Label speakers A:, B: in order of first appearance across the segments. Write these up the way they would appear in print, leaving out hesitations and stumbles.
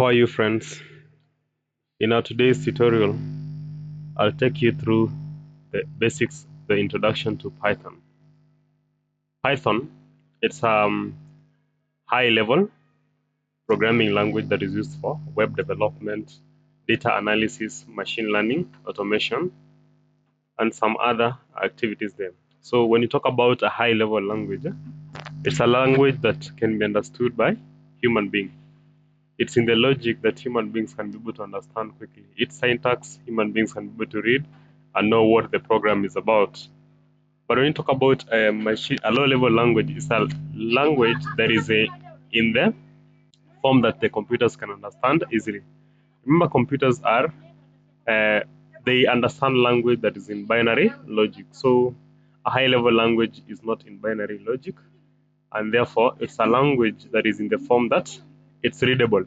A: How are you, friends? In our today's tutorial, I'll take you through the basics, the introduction to Python. Python, it's a high-level programming language that is used for web development, data analysis, machine learning, automation, and some other activities there. So when you talk about a high-level language, it's a language that can be understood by human beings. It's in the logic that human beings can be able to understand quickly. Its syntax, human beings can be able to read and know what the program is about. But when you talk about a low-level language, it's a language that is in the form that the computers can understand easily. Remember, computers are they understand language that is in binary logic. So a high-level language is not in binary logic, and therefore it's a language that is in the form that it's readable.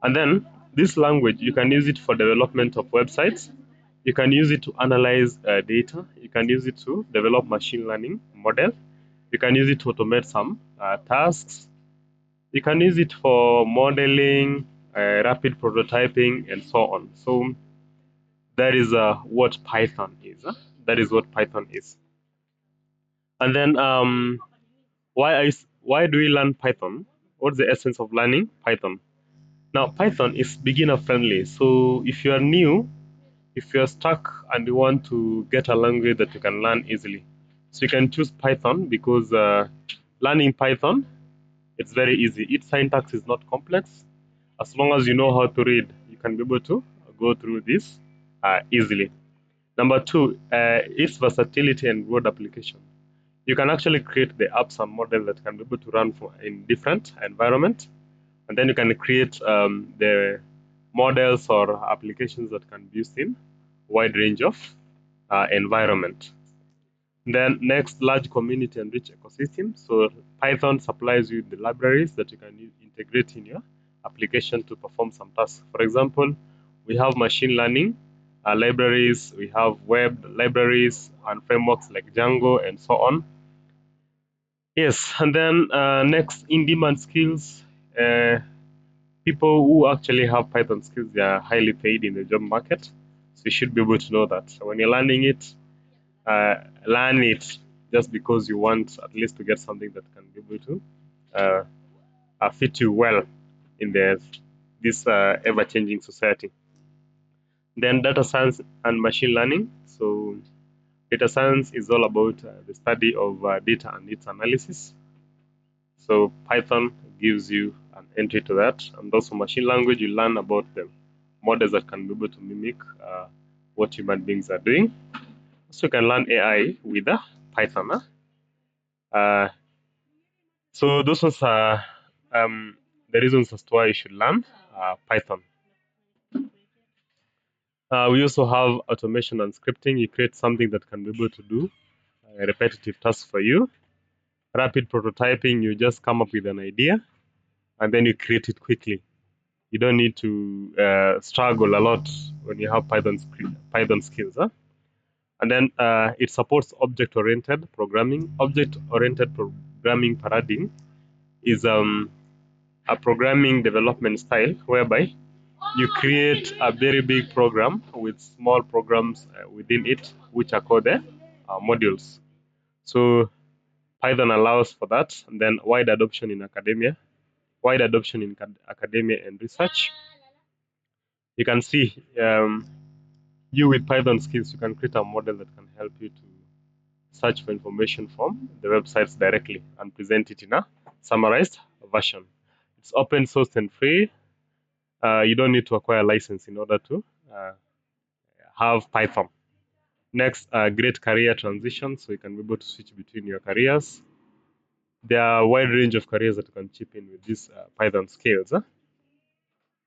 A: And then this language, you can use it for development of websites. You can use it to analyze data. You can use it to develop machine learning model. You can use it to automate some tasks. You can use it for modeling, rapid prototyping, and so on. So that is what Python is. That is what Python is. And then why do we learn Python? What's the essence of learning Python? Now, Python is beginner friendly. So if you are new, if you're stuck and you want to get a language that you can learn easily, so you can choose Python because learning Python, it's very easy. Its syntax is not complex. As long as you know how to read, you can be able to go through this easily. Number two, its versatility and broad application. You can actually create the apps and models that can be able to run in different environments, and then you can create the models or applications that can be used in wide range of environment. Then next, large community and rich ecosystem. So Python supplies you the libraries that you can integrate in your application to perform some tasks. For example, we have machine learning libraries, we have web libraries and frameworks like Django and so on. Yes, and then next, in-demand skills. People who actually have Python skills, they are highly paid in the job market. So you should be able to know that. So when you're learning it, learn it just because you want at least to get something that can be able to fit you well in this ever-changing society. Then data science and machine learning. So data science is all about the study of data and its analysis. So Python gives you an entry to that, and also machine language, you learn about the models that can be able to mimic what human beings are doing. So you can learn AI with Python. So those ones are the reasons as to why you should learn Python. We also have automation and scripting. You create something that can be able to do repetitive tasks for you. Rapid prototyping, you just come up with an idea and then you create it quickly. You don't need to struggle a lot when you have Python skills. And then it supports object-oriented programming. Object-oriented programming paradigm is a programming development style whereby you create a very big program with small programs within it, which are called the modules. So Python allows for that, and then wide adoption in academia and research. You can see you with Python skills, you can create a model that can help you to search for information from the websites directly and present it in a summarized version. It's open source and free. You don't need to acquire a license in order to have Python. Next, great career transition, so you can be able to switch between your careers. There are a wide range of careers that you can chip in with these Python skills.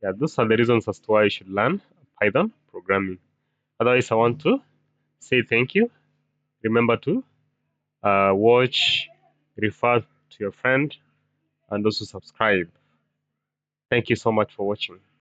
A: Yeah, those are the reasons as to why you should learn Python programming. Otherwise, I want to say thank you. Remember to watch, refer to your friend, and also subscribe. Thank you so much for watching.